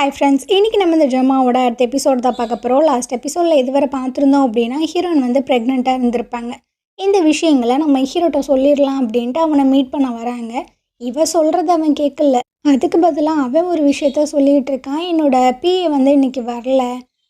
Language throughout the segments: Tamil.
ஹாய் ஃப்ரெண்ட்ஸ், இன்றைக்கி நம்ம இந்த ட்ராமாவோட அடுத்த எபிசோட் தான் பார்க்க போகிறோம். லாஸ்ட் எபிசோடில் இதுவரை பார்த்துருந்தோம் அப்படின்னா ஹீரோயின் வந்து ப்ரெக்னெண்ட்டாக இருந்திருப்பாங்க. இந்த விஷயங்களை நம்ம ஹீரோட்ட சொல்லிடலாம் அப்படின்ட்டு அவனை மீட் பண்ண வராங்க. இவன் சொல்கிறத அவன் கேட்கல. அதுக்கு பதிலாக அவன் ஒரு விஷயத்த சொல்லிகிட்டு இருக்கான். என்னோட பிஏ வந்து இன்றைக்கி வரல,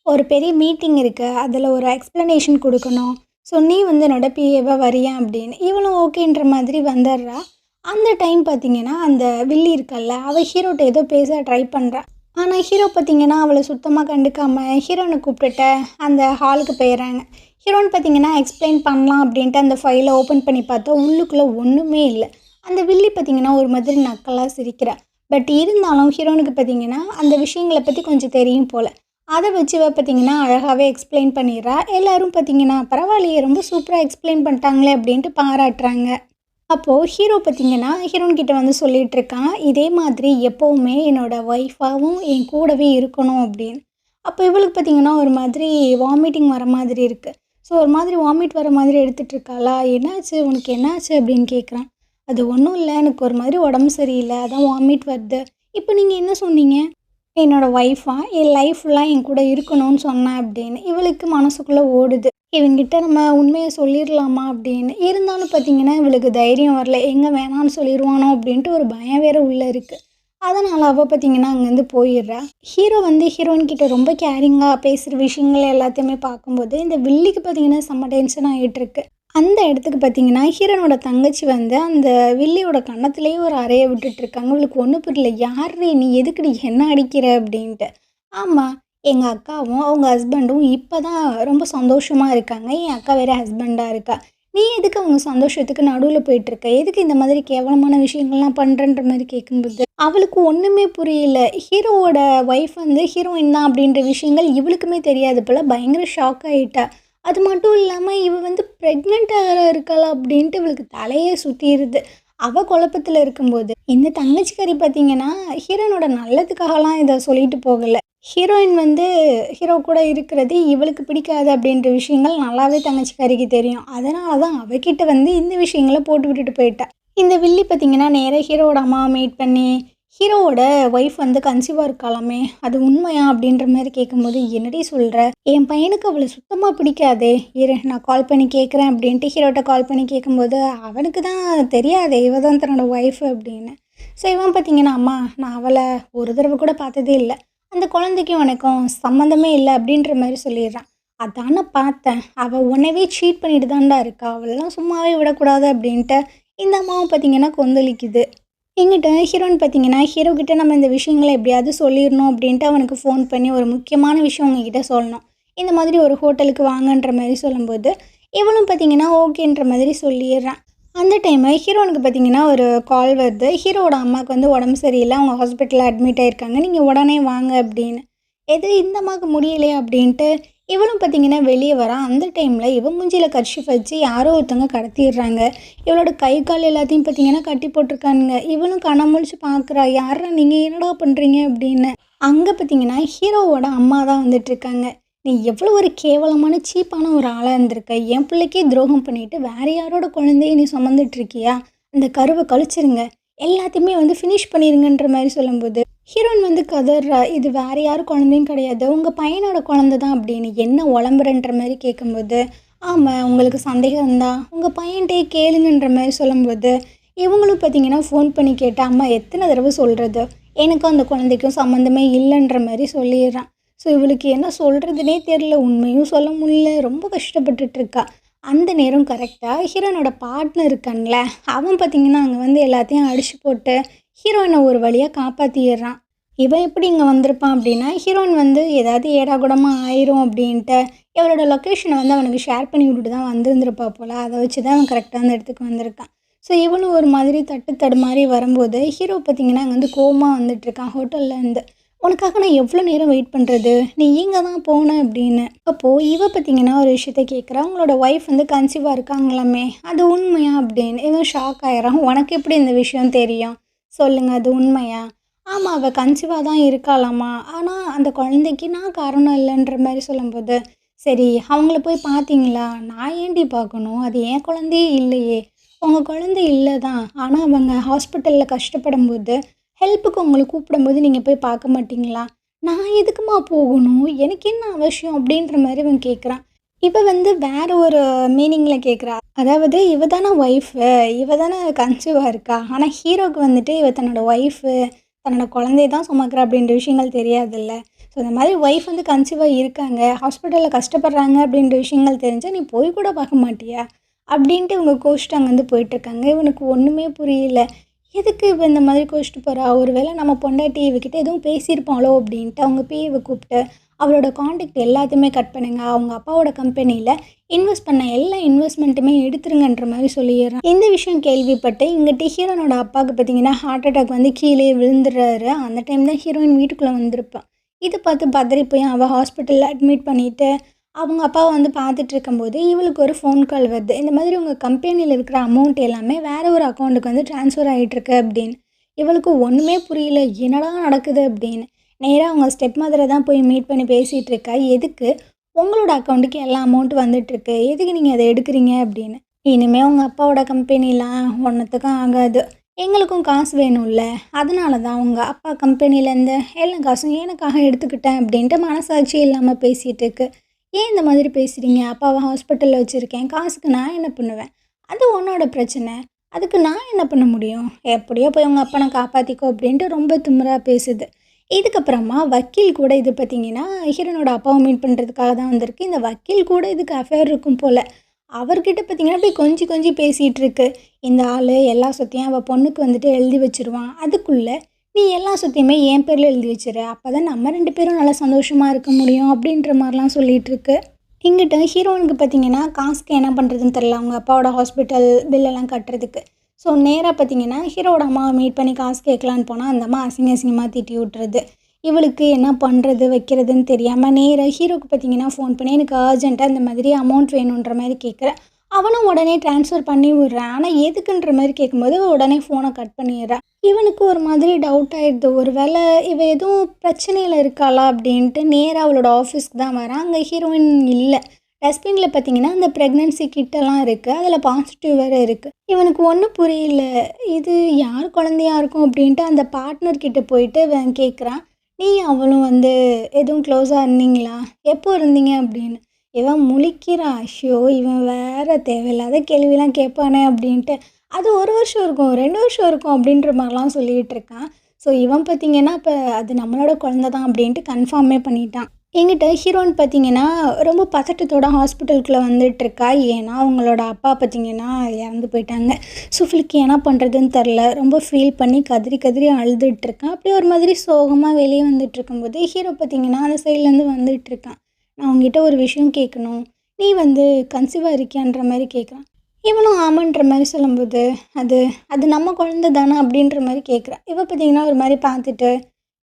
ஒரு பெரிய மீட்டிங் இருக்குது, அதில் ஒரு எக்ஸ்ப்ளனேஷன் கொடுக்கணும், ஸோ நீ வந்து என்னோட பிஏவை வரியா அப்படின்னு. இவளும் ஓகேன்ற மாதிரி வந்துடுறா. அந்த டைம் பார்த்திங்கன்னா அந்த வில்லி இருக்கல்ல, அவள் ஹீரோட்ட ஏதோ பேச ட்ரை பண்ணுறா. ஆனால் ஹீரோ பார்த்திங்கன்னா அவளை சுத்தமாக கண்டுக்காமல் ஹீரோனை கூப்பிட்டுட்டு அந்த ஹாலுக்கு போயிடுறாங்க. ஹீரோன்னு பார்த்திங்கன்னா எக்ஸ்பிளைன் பண்ணலாம் அப்படின்ட்டு அந்த ஃபைலை ஓப்பன் பண்ணி பார்த்தா உள்ளுக்குள்ளே ஒன்றுமே இல்லை. அந்த வில்லி பார்த்திங்கன்னா ஒரு மாதிரி நக்கலாக சிரிக்கிறா. பட் இருந்தாலும் ஹீரோனுக்கு பார்த்திங்கன்னா அந்த விஷயங்களை பற்றி கொஞ்சம் தெரியும் போல். அதை வச்சு பார்த்திங்கன்னா அழகாகவே எக்ஸ்பிளைன் பண்ணிடுறா. எல்லோரும் பார்த்திங்கன்னா பரவாயில்லையே, ரொம்ப சூப்பராக எக்ஸ்பிளைன் பண்ணிட்டாங்களே அப்படின்ட்டு பாராட்டுறாங்க. அப்போது ஹீரோ பார்த்திங்கன்னா ஹீரோன்கிட்ட வந்து சொல்லிகிட்டு இருக்கான், இதே மாதிரி எப்போவுமே என்னோடய ஒய்ஃபாகவும் என் கூடவே இருக்கணும் அப்படின்னு. அப்போ இவளுக்கு பார்த்திங்கன்னா ஒரு மாதிரி வாமிட்டிங் வர மாதிரி இருக்குது. ஸோ ஒரு மாதிரி வாமிட் வர மாதிரி எடுத்துகிட்டு இருக்காளா. என்னாச்சு, உனக்கு என்னாச்சு அப்படின்னு கேட்குறான். அது ஒன்றும் இல்லை, எனக்கு ஒரு மாதிரி உடம்பு சரியில்லை, அதான் வாமிட் வருது. இப்போ நீங்கள் என்ன சொன்னீங்க, என்னோடய ஒய்ஃபாக என் லைஃப் ஃபுல்லாக என் கூட இருக்கணும்னு சொன்னேன் அப்படின்னு. இவளுக்கு மனசுக்குள்ளே ஓடுது, இவங்கிட்ட நம்ம உண்மையை சொல்லிடலாமா அப்படின்னு. இருந்தாலும் பார்த்திங்கன்னா இவளுக்கு தைரியம் வரல, எங்கே வேணான்னு சொல்லிடுவானோ அப்படின்ட்டு ஒரு பயம் வேறு உள்ளே இருக்குது. அதனால் அவள் பார்த்திங்கன்னா அங்கேருந்து போயிடுறா. ஹீரோ வந்து ஹீரோயின்கிட்ட ரொம்ப கேரிங்காக பேசுகிற விஷயங்கள் எல்லாத்தையுமே பார்க்கும்போது இந்த வில்லிக்கு பார்த்திங்கன்னா செம்ம டென்ஷன் ஆகிட்டுருக்கு. அந்த இடத்துக்கு பார்த்திங்கன்னா ஹீரோனோட தங்கச்சி வந்து அந்த வில்லியோட கன்னத்துலேயே ஒரு அறையை விட்டுட்ருக்காங்க. இவளுக்கு ஒன்றும் புரியல, யார் நீ, எதுக்குடி என்ன அடிக்கிற அப்படின்ட்டு. ஆமாம், எங்கள் அக்காவும் அவங்க ஹஸ்பண்டும் இப்போ தான் ரொம்ப சந்தோஷமாக இருக்காங்க. என் அக்கா வேறு ஹஸ்பண்டாக இருக்கா. நீ எதுக்கு அவங்க சந்தோஷத்துக்கு நடுவில் போயிட்டுருக்க, எதுக்கு இந்த மாதிரி கேவலமான விஷயங்கள்லாம் பண்ணுறன்ற மாதிரி கேட்கும்போது அவளுக்கு ஒன்றுமே புரியல. ஹீரோவோட ஒய்ஃப் வந்து ஹீரோயின் தான் அப்படின்ற விஷயங்கள் இவளுக்குமே தெரியாது போல். பயங்கர ஷாக் ஆகிட்டா. அது மட்டும் இல்லாமல் இவள் வந்து ப்ரெக்னெண்ட்டாக இருக்காளா அப்படின்ட்டு இவளுக்கு தலையே சுற்றிடுது. அவள் குழப்பத்தில் இருக்கும்போது இந்த தங்கச்சிக்காரி பார்த்திங்கன்னா ஹீரோனோட நல்லதுக்காகலாம் இதை சொல்லிட்டு போகலை. ஹீரோயின் வந்து ஹீரோ கூட இருக்கிறது இவளுக்கு பிடிக்காது அப்படின்ற விஷயங்கள் நல்லாவே தங்கச்சிக்காரிக்கு தெரியும். அதனால தான் அவகிட்ட வந்து இந்த விஷயங்களை போட்டு விட்டுட்டு போயிட்டா. இந்த வில்லி பார்த்திங்கன்னா நேராக ஹீரோவோட அம்மாவை மீட் பண்ணி ஹீரோவோட ஒய்ஃப் வந்து கன்சீவாக இருக்காளாமே, அது உண்மையா அப்படின்ற மாதிரி கேட்கும்போது, என்னடி சொல்கிற, என் பையனுக்கு அவளை சுத்தமாக பிடிக்காதே, இரு நான் கால் பண்ணி கேட்குறேன் அப்படின்ட்டு ஹீரோட்ட கால் பண்ணி கேட்கும்போது அவனுக்கு தான் தெரியாதே இவ தான் தன்னோட ஒய்ஃபு அப்படின்னு. ஸோ இவன் பார்த்திங்கன்னா, அம்மா நான் அவளை ஒரு தடவை கூட பார்த்ததே இல்லை, அந்த குழந்தைக்கும் உனக்கும் சம்மந்தமே இல்லை அப்படின்ற மாதிரி சொல்லிடுறான். அதான பார்த்தேன், அவள் உன்னவே சீட் பண்ணிட்டு தான்டா இருக்கா, அவளெல்லாம் சும்மாவே விடக்கூடாது அப்படின்ட்டு இந்த அம்மாவும் பார்த்திங்கன்னா கொந்தளிக்குது. எங்கிட்ட ஹீரோயின் பார்த்திங்கன்னா ஹீரோக்கிட்ட நம்ம இந்த விஷயங்களை எப்படியாவது சொல்லிடணும் அப்படின்ட்டு அவனுக்கு ஃபோன் பண்ணி ஒரு முக்கியமான விஷயம் உங்ககிட்ட சொல்லணும், இந்த மாதிரி ஒரு ஹோட்டலுக்கு வாங்கன்ற மாதிரி சொல்லும்போது இவளும் பார்த்திங்கன்னா ஓகேன்ற மாதிரி சொல்லிடுறான். அந்த டைமு ஹீரோனுக்கு பார்த்திங்கன்னா ஒரு கால் வருது. ஹீரோவோட அம்மாவுக்கு வந்து உடம்பு சரியில்லை, அவங்க ஹாஸ்பிட்டலில் அட்மிட் ஆகிருக்காங்க, நீங்கள் உடனே வாங்க அப்படின்னு. எது இந்த அம்மாவுக்கு முடியலையே அப்படின்ட்டு இவளும் பார்த்திங்கன்னா வெளியே வரா. அந்த டைமில் இவன் மூஞ்சியில் கர்ஷிஃப் வச்சு யாரோ ஒருத்தவங்க கடத்திடுறாங்க. இவளோட கை கால் எல்லாத்தையும் பார்த்திங்கன்னா கட்டி போட்டிருக்கானுங்க. இவளும் கண்ணை முழிச்சு பார்க்குறா, யாரா நீங்கள், என்னடா பண்ணுறீங்க அப்படின்னு. அங்கே பார்த்திங்கன்னா ஹீரோவோட அம்மா தான் வந்துட்டுருக்காங்க. நீ எவ்வளோ ஒரு கேவலமான சீப்பான ஒரு ஆளாக இருந்திருக்க, என் பிள்ளைக்கே துரோகம் பண்ணிவிட்டு வேறு யாரோட குழந்தைய நீ சுமந்துட்டுருக்கியா, அந்த கருவை கழிச்சிருங்க, எல்லாத்தையுமே வந்து ஃபினிஷ் பண்ணிடுங்கன்ற மாதிரி சொல்லும்போது ஹீரோயின் வந்து கதறா, இது வேறு யாரும் குழந்தையும் கிடையாது, உங்கள் பையனோட குழந்தை தான் அப்படின்னு. என்ன உளம்புறன்ற மாதிரி கேட்கும்போது, ஆமாம் உங்களுக்கு சந்தேகம்தான், உங்கள் பையன்கிட்டே கேளுங்கன்ற மாதிரி சொல்லும்போது இவங்களும் பார்த்திங்கன்னா ஃபோன் பண்ணி கேட்டால், அம்மா எத்தனை தடவை சொல்கிறது, எனக்கும் அந்த குழந்தைக்கும் சம்மந்தமே இல்லைன்ற மாதிரி சொல்லிடுறான். ஸோ இவளுக்கு என்ன சொல்கிறதுனே தெரில, உண்மையும் சொல்ல முடியல, ரொம்ப கஷ்டப்பட்டுட்ருக்கா. அந்த நேரம் கரெக்டாக ஹீரோனோட பார்ட்னர் இருக்கான்ல, அவன் பார்த்திங்கன்னா அங்கே வந்து எல்லாத்தையும் அடித்து போட்டு ஹீரோயினை ஒரு வழியாக காப்பாற்றிடுறான். இவன் எப்படி இங்கே வந்திருப்பான் அப்படின்னா, ஹீரோயின் வந்து ஏதாவது ஏடாகுடமாக ஆயிரும் அப்படின்ட்டு இவளோட லொக்கேஷனை வந்து அவனுக்கு ஷேர் பண்ணி விட்டுட்டு தான் வந்திருந்திருப்பா போல். அதை வச்சு தான் அவன் கரெக்டாக அந்த இடத்துக்கு வந்திருக்கான். ஸோ இவனும் ஒரு மாதிரி தட்டு மாதிரி வரும்போது ஹீரோ பார்த்திங்கன்னா அங்கே வந்து கோவமாக வந்துட்டுருக்கான் ஹோட்டல்லேருந்து. உனக்காக நான் எவ்வளோ நேரம் வெயிட் பண்ணுறது, நீ இங்கே தான் போன அப்படின்னு. அப்போது இவ பார்த்திங்கன்னா ஒரு விஷயத்த கேட்குறா, அவங்களோட ஒய்ஃப் வந்து கன்சீவாக இருக்காங்களாமே, அது உண்மையா அப்படின்னு. இவன் ஷாக் ஆகிறான், உனக்கு எப்படி இந்த விஷயம் தெரியும், சொல்லுங்கள் அது உண்மையா. ஆமாம் அவள் கன்சீவாக தான் இருக்காளாமா, ஆனால் அந்த குழந்தைக்கு நான் காரணம் இல்லைன்ற மாதிரி சொல்லும்போது, சரி அவங்கள போய் பார்த்தீங்களா, நான் ஏண்டி பார்க்கணும், அது என் குழந்தையே இல்லையே, உங்கள் குழந்தை இல்லை தான், ஆனால் அவங்க ஹாஸ்பிட்டலில் கஷ்டப்படும் போது ஹெல்ப்புக்கு உங்களை கூப்பிடும்போது நீங்கள் போய் பார்க்க மாட்டிங்களா, நான் எதுக்குமா போகணும்? எனக்கு என்ன அவசியம்? அப்படின்ற மாரி இவன் கேட்குறான். இவ வந்து வேற ஒரு மீனிங்கில் கேட்குறா. அதாவது இவ தானே ஒய்ஃபு, இவ தானே கன்சீவாக இருக்கா. ஆனால் ஹீரோவுக்கு வந்துட்டு இவ தன்னோட ஒய்ஃபு, தன்னோட குழந்தைய தான் சுமக்கிறா அப்படின்ற விஷயங்கள் தெரியாதுல்ல. ஸோ இந்த மாதிரி ஒய்ஃப் வந்து கன்சீவாக இருக்காங்க, ஹாஸ்பிட்டலில் கஷ்டப்படுறாங்க அப்படின்ற விஷயங்கள் தெரிஞ்சா நீ போய் கூட பார்க்க மாட்டியா? அப்படின்ட்டு இவங்க கோச்சிட்டு அங்கேருந்து போயிட்டுருக்காங்க. இவனுக்கு ஒன்றுமே புரியல. எதுக்கு இவ இந்த மாதிரி கோச்சிட்டு போறா? ஒரு வேளை நம்ம பொண்டாட்டி இவகிட்ட எதுவும் பேசியிருப்பாளோ அப்படின்ட்டு அவங்க பிஏவை கூப்பிட்டு அவளோட காண்டாக்ட் எல்லாத்தையுமே கட் பண்ணுங்க. அவங்க அப்பாவோட கம்பெனியில் இன்வெஸ்ட் பண்ண எல்லா இன்வெஸ்ட்மெண்ட்டுமே எடுத்துருங்கன்ற மாதிரி சொல்லிடுறான். இந்த விஷயம் கேள்விப்பட்டு இங்கிட்ட ஹீரோனோட அப்பாவுக்கு பார்த்தீங்கன்னா ஹார்ட் அட்டாக் வந்து கீழே விழுந்துடுறாரு. அந்த டைம் தான் ஹீரோயின் வீட்டுக்குள்ளே வந்திருப்பான். இதை பார்த்து பதறி போய் அவள் ஹாஸ்பிட்டலில் அட்மிட் பண்ணிவிட்டு அவங்க அப்பாவை வந்து பார்த்துட்டு இருக்கும்போது இவளுக்கு ஒரு ஃபோன் கால் வருது. இந்த மாதிரி உங்கள் கம்பெனியில் இருக்கிற அமௌண்ட் எல்லாமே வேறு ஒரு அக்கௌண்ட்டுக்கு வந்து ட்ரான்ஸ்ஃபர் ஆகிட்டுருக்கு அப்படின்னு. இவளுக்கு ஒன்றுமே புரியல, என்னடா நடக்குது அப்படின்னு. நேராக அவங்க ஸ்டெப் மதரை தான் போய் மீட் பண்ணி பேசிகிட்டு இருக்கா. எதுக்கு உங்களோட அக்கௌண்ட்டுக்கு எல்லா அமௌண்ட்டும் வந்துட்டுருக்கு, எதுக்கு நீங்கள் அதை எடுக்கிறீங்க அப்படின்னு. இனிமேல் உங்கள் அப்பாவோட கம்பெனிலாம் ஒன்றுத்துக்கும் ஆகாது, எங்களுக்கும் காசு வேணும்ல, அதனால தான் உங்கள் அப்பா கம்பெனிலேருந்து எல்லா காசும் எனக்காக எடுத்துக்கிட்டேன் அப்படின்ட்டு மனசாட்சி இல்லாமல் பேசிகிட்டு இருக்கு. ஏன் இந்த மாதிரி பேசுகிறீங்க? அப்பாவை ஹாஸ்பிட்டலில் வச்சுருக்கேன், காசுக்கு நான் என்ன பண்ணுவேன்? அது உன்னோட பிரச்சனை, அதுக்கு நான் என்ன பண்ண முடியும்? எப்படியோ போய் உங்கள் அப்பனை காப்பாற்றிக்கோ அப்படின்ட்டு ரொம்ப திமிராக பேசுது. இதுக்கப்புறமா வக்கீல் கூட இது பார்த்திங்கன்னா ஹீரோனோட அப்பாவை மீட் பண்ணுறதுக்காக தான் வந்திருக்கு. இந்த வக்கீல் கூட இதுக்கு அஃபேர் இருக்கும் போல். அவர்கிட்ட பார்த்திங்கன்னா அப்படியே கொஞ்சி கொஞ்சி பேசிகிட்டு இருக்கு. இந்த ஆள் எல்லா சொத்தையும் அவள் பொண்ணுக்கு வந்துட்டு எழுதி வச்சுருவான், அதுக்குள்ளே நீ எல்லா சொத்தையுமே என் பேரில் எழுதி வச்சிரு, அப்போ தான் நம்ம 2 பேரும் நல்லா சந்தோஷமாக இருக்க முடியும் அப்படின்ற மாதிரிலாம் சொல்லிகிட்ருக்கு. இங்கிட்ட ஹீரோனுக்கு பார்த்திங்கன்னா காசுக்கு என்ன பண்ணுறதுன்னு தெரில, அவங்க அப்பாவோட ஹாஸ்பிட்டல் பில்லெல்லாம் கட்டுறதுக்கு. ஸோ நேராக பார்த்திங்கன்னா ஹீரோட அம்மாவை மீட் பண்ணி காசு கேட்கலான்னு போனால் அந்த அம்மா அசிங்கமாக திட்டி விட்டுறது. இவளுக்கு என்ன பண்ணுறது வைக்கிறதுன்னு தெரியாமல் நேராக ஹீரோக்கு பார்த்திங்கன்னா ஃபோன் பண்ணி எனக்கு அர்ஜென்ட்டாக இந்த மாதிரி அமௌண்ட் வேணுன்ற மாதிரி கேட்குறேன். அவனும் உடனே ட்ரான்ஸ்ஃபர் பண்ணி விட்றான். ஆனால் எதுக்குன்ற மாதிரி கேட்கும்போது உடனே ஃபோனை கட் பண்ணிடுறான். இவனுக்கு ஒரு மாதிரி டவுட் ஆகிடுது, ஒரு வேளை இவ எதுவும் பிரச்சனையில் இருக்காளா அப்படின்ட்டு நேராக அவளோட ஆஃபீஸ்க்கு தான் வரான். அங்கே ஹீரோயின் இல்லை. டஸ்ட்பினில் பார்த்தீங்கன்னா அந்த ப்ரெக்னென்சி கிட்டெல்லாம் இருக்குது, அதில் பாசிட்டிவ் வேறு இருக்குது. இவனுக்கு ஒன்றும் புரியல, இது யார் குழந்தையா இருக்கும் அப்படின்ட்டு அந்த பார்ட்னர்கிட்ட போயிட்டு இவன் கேட்குறான், நீ அவளும் வந்து எதுவும் க்ளோஸாக இருந்தீங்களா, எப்போ இருந்தீங்க அப்படின்னு. இவன் முழிக்கிறா, ஐயோ இவன் வேறு தேவையில்லாத கேள்விலாம் கேட்பானே அப்படின்ட்டு. அது 1 வருஷம் இருக்கும், 2 வருஷம் இருக்கும் அப்படின்ற மாதிரிலாம் சொல்லிகிட்டு இருக்கான். ஸோ இவன் பார்த்திங்கன்னா இப்போ அது நம்மளோட குழந்தை தான் அப்படின்ட்டு கன்ஃபார்மே பண்ணிட்டான். எங்கிட்ட ஹீரோயின் பார்த்திங்கன்னா ரொம்ப பதட்டத்தோட ஹாஸ்பிட்டலுக்குள்ளே வந்துட்டுருக்கா. ஏன்னா அவங்களோட அப்பா பார்த்திங்கன்னா இறந்து போயிட்டாங்க. ஸோ இவளுக்கு என்ன பண்ணுறதுன்னு தெரில, ரொம்ப ஃபீல் பண்ணி கதறி கதறி அழுதுகிட்ருக்கான். அப்படியே ஒரு மாதிரி சோகமாக வெளியே வந்துட்டுருக்கும்போது ஹீரோ பார்த்திங்கன்னா அந்த சைட்லேருந்து வந்துட்டுருக்கான். நான் உங்ககிட்ட ஒரு விஷயம் கேட்கணும், நீ வந்து கன்சீவாக இருக்கியான்ற மாதிரி கேட்குறான். இவனும் ஆமான்ற மாதிரி சொல்லும்போது அது அது நம்ம குழந்தை தானே அப்படின்ற மாதிரி கேட்குறான். இவ பார்த்திங்கன்னா ஒரு மாதிரி பார்த்துட்டு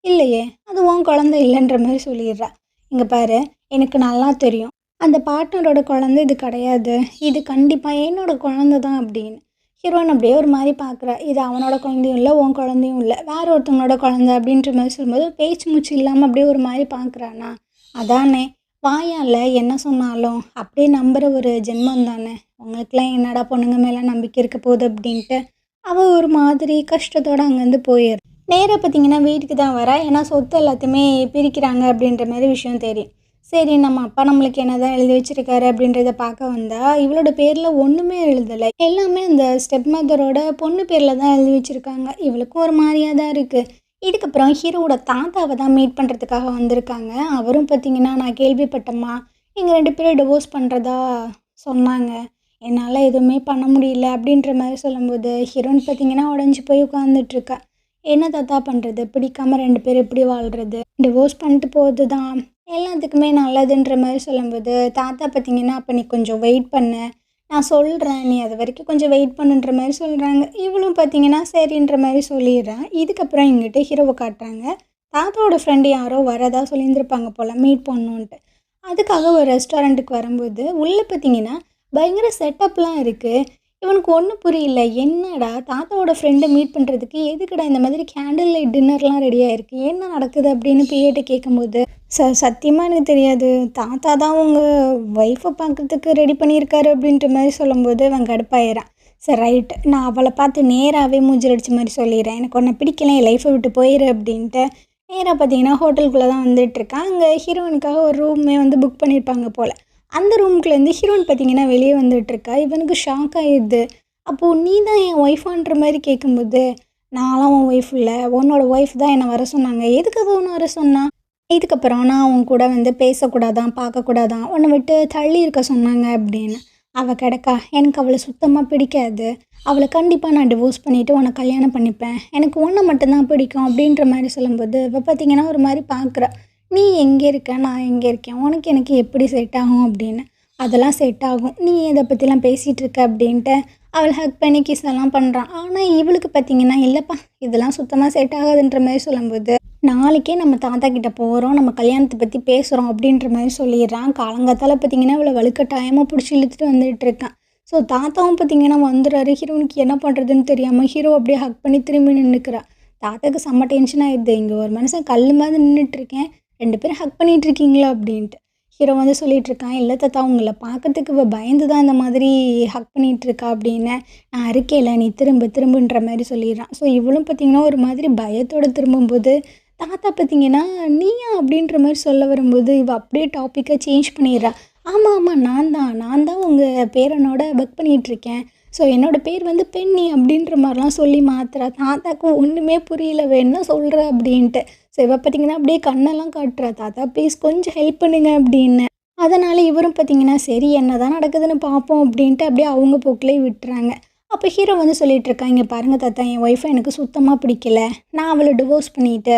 இல்லையே அது உன் குழந்தை இல்லைன்ற மாதிரி சொல்லிடுறா. இங்கே பாரு, எனக்கு நல்லா தெரியும் அந்த பார்ட்னரோட குழந்தை இது கிடையாது, இது கண்டிப்பாக என்னோட குழந்தை தான் அப்படின்னு. ஹீரோயின் அப்படியே ஒரு மாதிரி பார்க்குறா. இது அவனோட குழந்தையும் இல்லை, உன் குழந்தையும் இல்லை, வேற ஒருத்தவங்களோட குழந்தை அப்படின்ற மாதிரி சொல்லும்போது பேச்சு மூச்சு இல்லாமல் அப்படியே ஒரு மாதிரி பார்க்குறானா. அதானே, வாயால் என்ன சொன்னாலும் அப்படியே நம்புகிற ஒரு ஜென்மம் தானே, உங்களுக்குலாம் என்னடா பொண்ணுங்க மேலே நம்பிக்கை இருக்க போகுது அப்படின்ட்டு அவள் ஒரு மாதிரி கஷ்டத்தோடு அங்கேருந்து போயிடுற. நேராக பார்த்திங்கன்னா வீட்டுக்கு தான் வரா. ஏன்னா சொத்து எல்லாத்தையுமே பிரிக்கிறாங்க அப்படின்ற மாதிரி விஷயம் தெரியும். சரி நம்ம அப்பா நம்மளுக்கு என்ன தான் எழுதி வச்சுருக்காரு அப்படின்றத பார்க்க வந்தால் இவளோட பேரில் ஒன்றுமே எழுதலை, எல்லாமே அந்த ஸ்டெப் மதரோட பொண்ணு பேரில் தான் எழுதி வச்சுருக்காங்க. இவளுக்கும் ஒரு மாதிரியாக தான் இருக்குது. இதுக்கப்புறம் ஹீரோவோட தாத்தாவை தான் மீட் பண்ணுறதுக்காக வந்திருக்காங்க. அவரும் பார்த்திங்கன்னா நான் கேள்விப்பட்டம்மா நீங்கள் 2 பேரும் டிவோர்ஸ் பண்ணுறதா சொன்னாங்க, என்னால் எதுவுமே பண்ண முடியல அப்படின்ற மாதிரி சொல்லும்போது ஹீரோயின் பார்த்திங்கன்னா உடஞ்சி போய் உட்காந்துட்ருக்கா. என்ன தாத்தா பண்ணுறது, பிடிக்காமல் 2 பேர் எப்படி வாழ்கிறது, டிவோர்ஸ் பண்ணிட்டு போகிறது தான் எல்லாத்துக்குமே நல்லதுன்ற மாதிரி சொல்லும்போது தாத்தா பார்த்திங்கன்னா அப்போ நீ கொஞ்சம் வெயிட் பண்ண, நான் சொல்கிறேன், நீ அது வரைக்கும் கொஞ்சம் வெயிட் பண்ணுன்ற மாதிரி சொல்கிறாங்க. இவளும் பார்த்திங்கன்னா சரின்ற மாதிரி சொல்லிடுறான். இதுக்கப்புறம் இங்கிட்ட ஹீரோவை காட்டுறாங்க. தாத்தாவோட ஃப்ரெண்டு யாரோ வரதா சொல்லியிருந்திருப்பாங்க போல் மீட் பண்ணணுன்ட்டு. அதுக்காக ஒரு ரெஸ்டாரண்ட்டுக்கு வரும்போது உள்ளே பார்த்திங்கன்னா பயங்கர செட்டப்லாம் இருக்குது. இவனுக்கு ஒன்றும் புரியல, என்னடா தாத்தாவோட ஃப்ரெண்டை மீட் பண்ணுறதுக்கு எதுக்குடா இந்த மாதிரி கேண்டில் லைட் டின்னர்லாம் ரெடியாக இருக்குது, என்ன நடக்குது அப்படின்னு பிஏட்ட கேட்கும்போது சத்தியமாக எனக்கு தெரியாது, தாத்தா தான் உங்கள் ஒய்ஃபை பார்க்குறதுக்கு ரெடி பண்ணியிருக்காரு அப்படின்ற மாதிரி சொல்லும்போது அவன் கடுப்பாயிறான். சரி ரைட்டு, நான் அவளை பார்த்து நேராகவே மூஞ்சில் அடித்த மாதிரி சொல்லிடுறேன், எனக்கு ஒன்றை பிடிக்கல, என் லைஃப்பை விட்டு போயிடு அப்படின்ட்டு. நேராக பார்த்தீங்கன்னா ஹோட்டலுக்குள்ளே தான் வந்துட்டுருக்கான். அங்கே ஹீரோயினுக்காக ஒரு ரூமே வந்து புக் பண்ணியிருப்பாங்க போல். அந்த ரூமுக்குள்ளேருந்து ஹீரோயின் பார்த்தீங்கன்னா வெளியே வந்துட்டுருக்கா. இவனுக்கு ஷாக் ஆகிடுது. அப்போது நீ தான் என் ஒய்ஃபான்ற மாதிரி கேட்கும்போது, நான்லாம் உன் ஒய்ஃப் இல்லை, உன்னோட ஒய்ஃப் தான் என்னை வர சொன்னாங்க. எதுக்காக உன்னை வர சொன்னா? இதுக்கப்புறம் நான் உன் கூட வந்து பேசக்கூடாதான், பார்க்கக்கூடாதான், உன்னை விட்டு தள்ளி இருக்க சொன்னாங்க அப்படின்னு. அவள் கிடக்கா, எனக்கு அவளை சுத்தமாக பிடிக்காது. அவளை கண்டிப்பாக நான் டிவோர்ஸ் பண்ணிவிட்டு உன்னை கல்யாணம் பண்ணிப்பேன். எனக்கு உன்னை மட்டும்தான் பிடிக்கும் அப்படின்ற மாதிரி சொல்லும்போது, இப்போ பார்த்தீங்கன்னா ஒரு மாதிரி பார்க்குறா. நீ எங்கே இருக்க, நான் எங்கே இருக்கேன், எனக்கு எப்படி செட் ஆகும் அப்படின்னு. அதெல்லாம் செட் ஆகும், நீ இதை பற்றிலாம் பேசிகிட்டு இருக்க அப்படின்ட்டு அவள் ஹக் பண்ணி கிஸ் எல்லாம் பண்ணுறான். ஆனால் இவளுக்கு பார்த்தீங்கன்னா இல்லைப்பா, இதெல்லாம் சுத்தமாக செட் ஆகாதுன்ற மாதிரி சொல்லும்போது, நாளைக்கே நம்ம தாத்தா கிட்ட போகிறோம், நம்ம கல்யாணத்தை பற்றி பேசுகிறோம் அப்படின்ற மாதிரி சொல்லிடுறான். காலங்காத்தால் பார்த்தீங்கன்னா இவளை வலுக்கட்டாயமாக பிடிச்சி இழுத்துட்டு வந்துட்டு இருக்கான். ஸோ தாத்தாவும் பார்த்தீங்கன்னா வந்துடுறாரு. ஹீரோனுக்கு என்ன பண்ணுறதுன்னு தெரியாமல் ஹீரோ அப்படியே ஹக் பண்ணி திரும்பி நின்றுக்கிறா. தாத்தாக்கு செம்ம டென்ஷன் ஆகிடுது. இங்கே ஒரு மனுஷன் கல் மாதிரி நின்றுட்டுருக்கேன், 2 பேரும் ஹக் பண்ணிகிட்டு இருக்கீங்களா அப்படின்ட்டு. ஹீரோ வந்து சொல்லிகிட்ருக்கான், இல்லை தாத்தா, உங்களை பார்க்கறதுக்கு இவ பயந்து தான் இந்த மாதிரி ஹக் பண்ணிகிட்ருக்கா அப்படின்னு. நான் இருக்கேல, நீ திரும்புன்ற மாதிரி சொல்லிடுறான். ஸோ இவளும் பார்த்திங்கன்னா ஒரு மாதிரி பயத்தோடு திரும்பும்போது தாத்தா பார்த்திங்கன்னா நீயா அப்படின்ற மாதிரி சொல்ல வரும்போது இவள் அப்படியே டாப்பிக்கை சேஞ்ச் பண்ணிடுறா. ஆமாம் நான் தான் உங்கள் பேரனோட ஒர்க் பண்ணிகிட்ருக்கேன். ஸோ என்னோடய பேர் வந்து பெண்ணி அப்படின்ற மாதிரிலாம் சொல்லி மாத்துறா. தாத்தாக்கு ஒன்றுமே புரியல, வேணா சொல்கிற அப்படின்ட்டு. ஸோ இவ பார்த்திங்கன்னா அப்படியே கண்ணெல்லாம் காட்டுறா, தாத்தா ப்ளீஸ் கொஞ்சம் ஹெல்ப் பண்ணுங்க அப்படின்னு. அதனால் இவரும் பார்த்திங்கன்னா சரி என்ன தான் நடக்குதுன்னு பார்ப்போம் அப்படின்ட்டு அப்படியே அவங்க போக்கிலே விட்டுறாங்க. அப்போ ஹீரோ வந்து சொல்லிகிட்ருக்கான், இங்கே பாருங்கள் தாத்தா, என் ஒய்ஃபை எனக்கு சுத்தமாக பிடிக்கல, நான் அவளை டிவோர்ஸ் பண்ணிவிட்டு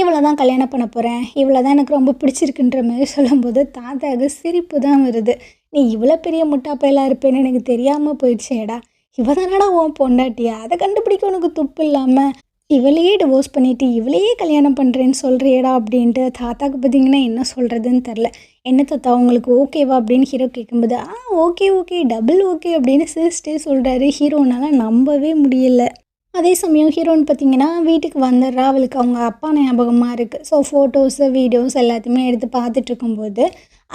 இவளை தான் கல்யாணம் பண்ண போகிறேன், இவளை தான் எனக்கு ரொம்ப பிடிச்சிருக்குன்ற மாதிரி சொல்லும்போது தாத்தாவுக்கு சிரிப்பு தான் வருது. நீ இவ்வளோ பெரிய முட்டாப்பையெல்லாம் இருப்பேன்னு எனக்கு தெரியாமல் போயிடுச்சேடா, இவ தானடா உன் பொண்டாட்டியா, அதை கண்டுபிடிக்க உனக்கு துப்பு இல்லாமல் இவளையே டிவோர்ஸ் பண்ணிவிட்டு இவளையே கல்யாணம் பண்ணுறேன்னு சொல்கிறியடா அப்படின்ட்டு தாத்தாவுக்கு பார்த்திங்கன்னா என்ன சொல்கிறதுன்னு தெரில. என்ன தாத்தா உங்களுக்கு ஓகேவா அப்படின்னு ஹீரோ கேட்கும்போது, ஓகே டபுள் ஓகே அப்படின்னு சிரிச்சிட்டே சொல்கிறாரு. ஹீரோனால் நம்பவே முடியல. அதே சமயம் ஹீரோன்னு பார்த்திங்கன்னா வீட்டுக்கு வந்துடுறா. அவளுக்கு அவங்க அப்பா ஞாபகமாக இருக்குது. ஸோ ஃபோட்டோஸு வீடியோஸ் எல்லாத்தையுமே எடுத்து பார்த்துட்ருக்கும்போது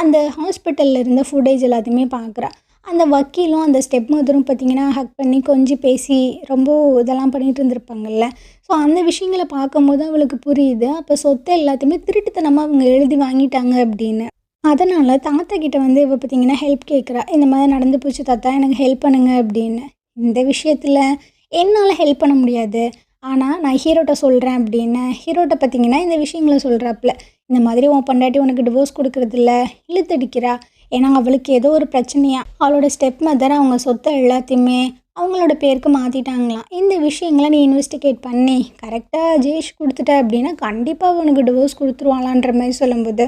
அந்த ஹாஸ்பிட்டலில் இருந்த ஃபுட்டேஜ் எல்லாத்தையுமே பார்க்குறா. அந்த வக்கீலும் அந்த ஸ்டெப் மதரும் பார்த்திங்கன்னா ஹக் பண்ணி கொஞ்சம் பேசி ரொம்ப இதெல்லாம் பண்ணிகிட்டு இருந்திருப்பாங்கல்ல. ஸோ அந்த விஷயங்களை பார்க்கும்போது அவளுக்கு புரியுது, அப்போ சொத்தை எல்லாத்தையுமே திருட்டுத்தனமாக அவங்க எழுதி வாங்கிட்டாங்க அப்படின்னு. அதனால் தாத்தா கிட்ட வந்து இவ பார்த்திங்கன்னா ஹெல்ப் கேட்குறா. இந்த மாதிரி நடந்து போச்சு தாத்தா, எனக்கு ஹெல்ப் பண்ணுங்க அப்படின்னு. இந்த விஷயத்தில் என்னால் ஹெல்ப் பண்ண முடியாது, ஆனால் நான் ஹீரோட்ட சொல்கிறேன் அப்படின்னு ஹீரோட்ட பார்த்திங்கன்னா இந்த விஷயங்களை சொல்கிறாப்புல. இந்த மாதிரி உன் பொண்டாட்டி உனக்கு டிவோர்ஸ் கொடுக்குறதில்ல, இழுத்தடிக்கிறா, ஏன்னா அவளுக்கு ஏதோ ஒரு பிரச்சனையா, அவளோட ஸ்டெப் மதர் அவங்க சொத்தை எல்லாத்தையுமே அவங்களோட பேருக்கு மாற்றிட்டாங்களாம். இந்த விஷயங்களை நீ இன்வெஸ்டிகேட் பண்ணி கரெக்டாக ஜெயிஷ் கொடுத்துட்ட அப்படின்னா கண்டிப்பாக உனக்கு டிவோர்ஸ் கொடுத்துருவாளான்ற மாதிரி சொல்லும்போது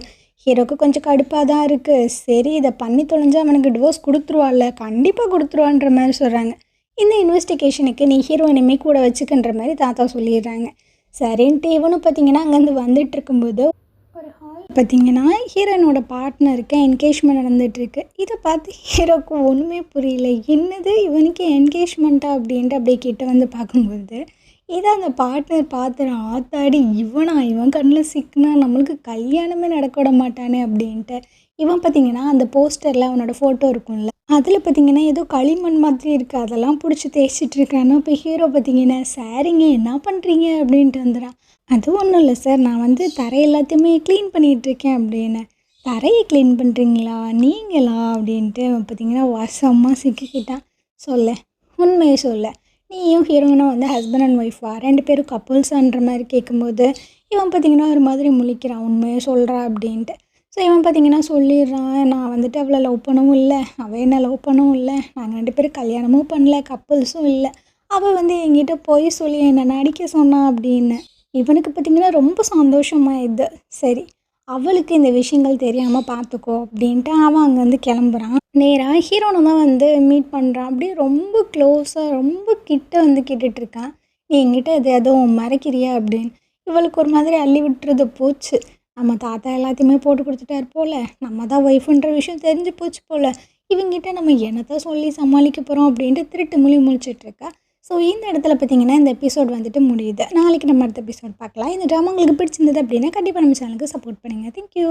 ஹீரோக்கு கொஞ்சம் கடுப்பாக தான் இருக்குது. சரி இதை பண்ணி தொலைஞ்சா அவனுக்கு டிவோர்ஸ் கொடுத்துருவாள்ல, கண்டிப்பாக கொடுத்துருவான்ற மாதிரி சொல்கிறாங்க. இந்த இன்வெஸ்டிகேஷனுக்கு நீ ஹீரோயினுமே கூட வச்சுக்கின்ற மாதிரி தாத்தா சொல்லிடுறாங்க. சரின்ட்டு இவனும் பார்த்திங்கன்னா அங்கேருந்து வந்துட்டு இருக்கும்போது ஒரு ஹால் பார்த்திங்கன்னா ஹீரோயினோட பார்ட்னருக்கு என்கேஜ்மெண்ட் நடந்துகிட்ருக்கு. இதை பார்த்து ஹீரோக்கு ஒன்றுமே புரியல, என்னது இவனுக்கு என்கேஜ்மெண்ட்டா அப்படின்ட்டு அப்படியே கிட்ட வந்து பார்க்கும்போது இதை அந்த பார்ட்னர் பார்த்துட்டு ஆத்தாடி இவன் கண்ணில் சிக்கினா நம்மளுக்கு கல்யாணமே நடக்க விட மாட்டானே அப்படின்ட்டு. இவன் பார்த்திங்கன்னா அந்த போஸ்டரில் அவனோட ஃபோட்டோ இருக்கும்ல, அதில் பார்த்திங்கன்னா ஏதோ களிமண் மாதிரி இருக்குது, அதெல்லாம் பிடிச்சி தேய்ச்சிட்ருக்கானோ. இப்போ ஹீரோ பார்த்திங்கன்னா சாரிங்க என்ன பண்ணுறீங்க அப்படின்ட்டு வந்துடான். அது ஒன்றும் இல்லை சார், நான் வந்து தரை எல்லாத்தையுமே க்ளீன் பண்ணிகிட்ருக்கேன் அப்படின்னு. தரையை க்ளீன் பண்ணுறீங்களா நீங்களா அப்படின்ட்டு பார்த்திங்கன்னா வசமாக சிக்கிக்கிட்டான். சொல்ல உண்மையை சொல்ல, நீயும் ஹீரோயினும் வந்து ஹஸ்பண்ட் அண்ட் ஒய்ஃபா 2 பேரும் கப்புள்ஸான்ற மாதிரி கேட்கும்போது இவன் பார்த்திங்கன்னா ஒரு மாதிரி முழிக்கிறான், உண்மையை சொல்கிறா அப்படின்ட்டு. ஸோ இவன் பார்த்திங்கன்னா சொல்லிடுறான், நான் வந்துட்டு அவளை லவ் பண்ணவும் இல்லை, அவள் என்ன லவ் பண்ணவும் இல்லை, நாங்கள் 2 பேரும் கல்யாணமும் பண்ணல, கப்புள்ஸும் இல்லை, அவள் வந்து என்கிட்ட போய் சொல்லி என்னை நடிக்க சொன்னான் அப்படின்னு. இவனுக்கு பார்த்திங்கன்னா ரொம்ப சந்தோஷமாயிடுது. சரி அவளுக்கு இந்த விஷயங்கள் தெரியாமல் பார்த்துக்கோ அப்படின்ட்டு அவன் அங்கேருந்து கிளம்புறான். நேராக ஹீரோனை தான் வந்து மீட் பண்ணுறான். அப்படியே ரொம்ப க்ளோஸாக ரொம்ப கிட்ட வந்து கேட்டுட்ருக்கான், நீ என்கிட்ட எதுவும் மறைக்கிறியா அப்படின்னு. இவளுக்கு ஒரு மாதிரி அள்ளி விட்டுறது போச்சு, நம்ம தாத்தா எல்லாத்தையுமே போட்டு கொடுத்துட்டாரு போல், நம்ம தான் ஒய்ஃபுன்ற விஷயம் தெரிஞ்சு போச்சு போல், இவங்கிட்ட நம்ம என்னத்தான் சொல்லி சமாளிக்க போகிறோம் அப்படின்ட்டு திருட்டு முழிச்சிட்ருக்கா. ஸோ இந்த இடத்துல பார்த்திங்கன்னா இந்த எபிசோட் வந்துட்டு முடியுது. நாளைக்கு நம்ம அடுத்த எபிசோட் பார்க்கலாம். இந்த ட்ராமா உங்களுக்கு பிடிச்சிருந்தது அப்படின்னா கண்டிப்பாக நம்ம சேனலுக்கு சப்போர்ட் பண்ணுங்கள். தேங்க்யூ.